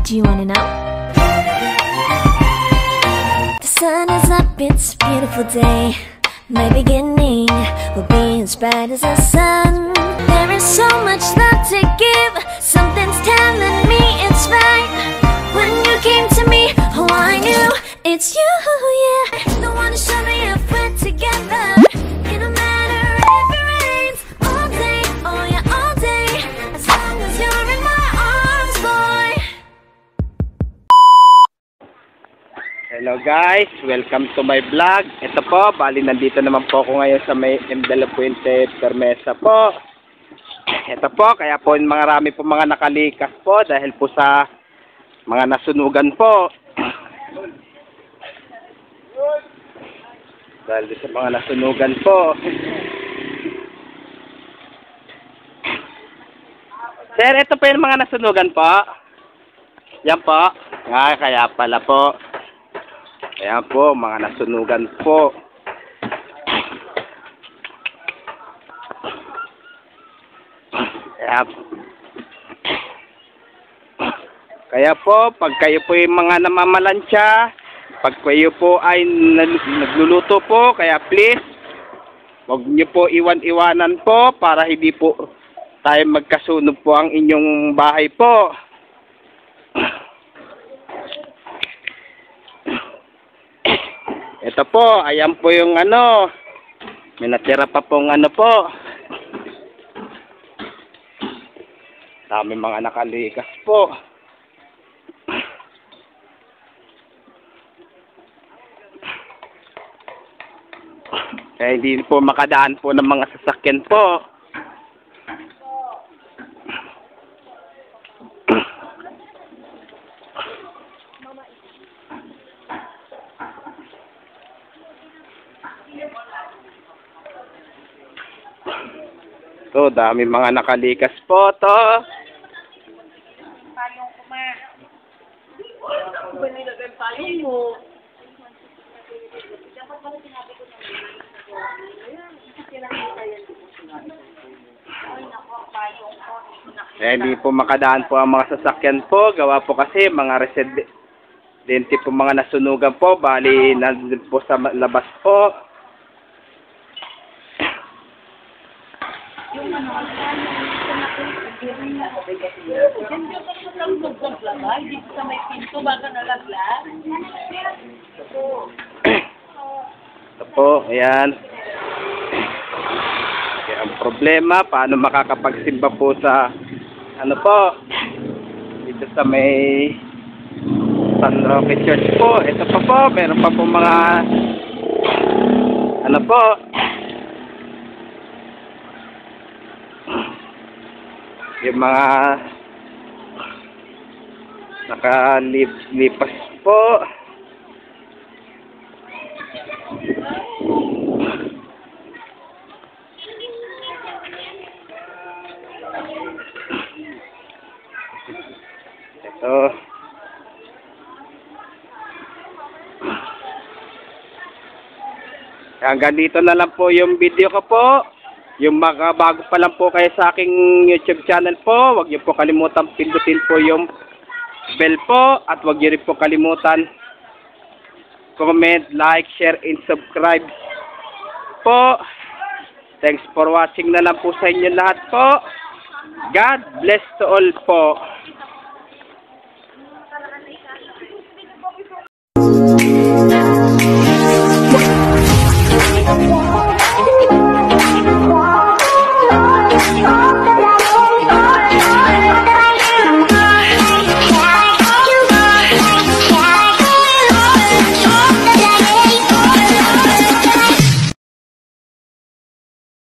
Do you wanna know? The sun is up, it's a beautiful day. My beginning will be as bright as the sun. There is so much love to give. Something's telling me it's right. When you came to me, oh, I knew it's you, yeah. The one to show me if we're together. It don't matter if it rains all day, oh yeah, all day. As long as you're in my arms, boy. Hello guys, welcome to my vlog. Ito po, bali nandito naman po ako ngayon sa may M. de la Puente, Permesa po. Ito po, kaya po marami po mga nakalikas po dahil po sa mga nasunugan po. Dahil sa mga nasunugan po. Sir, ito po yung mga nasunugan po. Yan po. Kaya pala po. Ayan po, mga nasunugan po. Kaya po, pag kayo po yung mga namamalansya, pag kayo po ay nagluluto po, kaya please, huwag niyo po iwan-iwanan po para hindi po tayo magkasunog po ang inyong bahay po. Ito po, ayan po yung ano, may natira pa pong ano po. Dami mga nakalikas po. Kaya hindi po makadaan po ng mga sasakyan po. So, dami mga nakalikas po to. Payong ko ma. Ba nilagay payong mo? Dapat pala sinabi ko na payong ko. Hindi po makadaan po ang mga sasakyan po. Gawa po kasi mga residente po mga nasunugan po. Bali, nandun po sa labas po. Yung ano, dito sa may pinto, baka nalaglag. Ito po, ayan. Kaya ang problema, paano makakapagsimba po sa, ano po, dito sa may San Roque Church po. Ito pa po, meron pa po mga, ano po, yung mga nakalipas po. Ito. Hanggang dito na lang po yung video ko po. Yung mga bago pa lang po kayo sa aking YouTube channel po, huwag niyo po kalimutan pindutin po yung bell po at huwag niyo rin po kalimutan comment, like, share, and subscribe po. Thanks for watching na lang po sa inyo lahat po. God bless to all po.